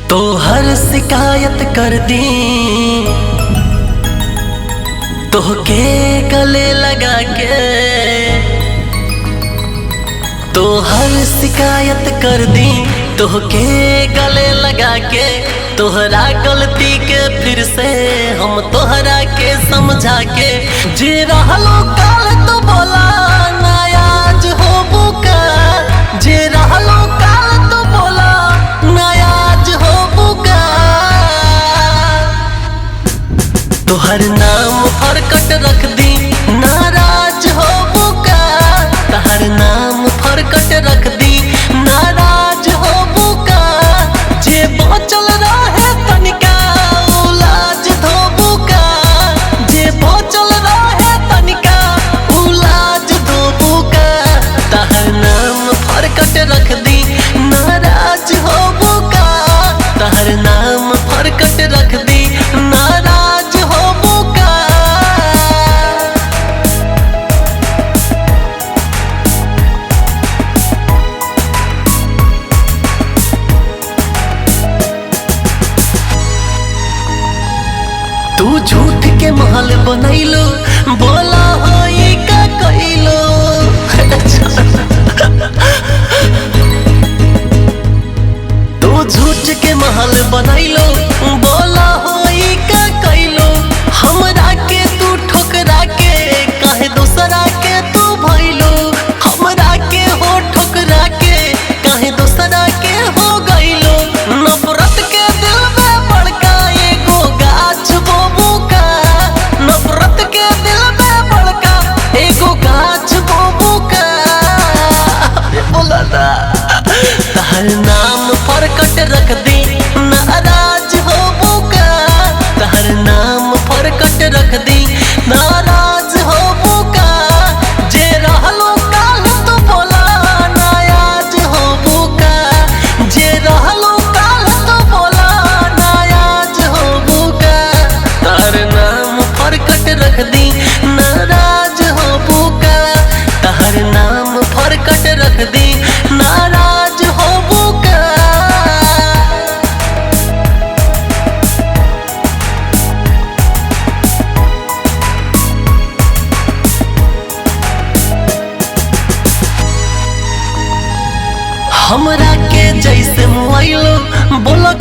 तो हर शिकायत कर दी तोहके गले लगा के, तो हर शिकायत कर दी तोहके गले लगा के। तोहरा गलती के फिर से हम तोहरा के समझा के, जे रहलो काल तो बोला ना आज हो बुका, जे रहलो काल तो बोला ना आज हो बुका। तोहर नाम फरकट रख दी नाराज हो बुका, तोहर नाम फरकट रख दी नाराज हो बुका। जे बचल रहे तनिका उलाज धो बुका, जे बचल रहे तनिका उलाज धो बुका। तोहर नाम फरकट रख दी नाराज हो बुका, तोहर नाम फरकट रख दी नाराज हो बुका। तू झूठ के महल बनैलो, बोला होई का कइलो। तू झूठ के महल बनैलो, बोला होई का कइलो। हमरा के तू ठोकरा के काहे दूसरा के तू भइलो, हमरा के हो ठोकरा के काहे दूसरा के हो गइलो। नफरत के दिल में बड़का एगो गाछ बोबू का, नफरत के दिल में बड़का एगो गाछ बोबू का। बोला ना तहर नाम फरकट रख दी नाराज हो बुका, तहर नाम फरकट रख दी नाराज हो बुका। जे रहलो काल तो बोला ना आज हो बुका, जे रहलो काल तो बोला ना आज हो बुका। तहर नाम फरकट रख दी नाराज हो बुका, तहर नाम फरकट रख दी नाराज हो बुका। हमरा के जैसे मुआइलो, बोलो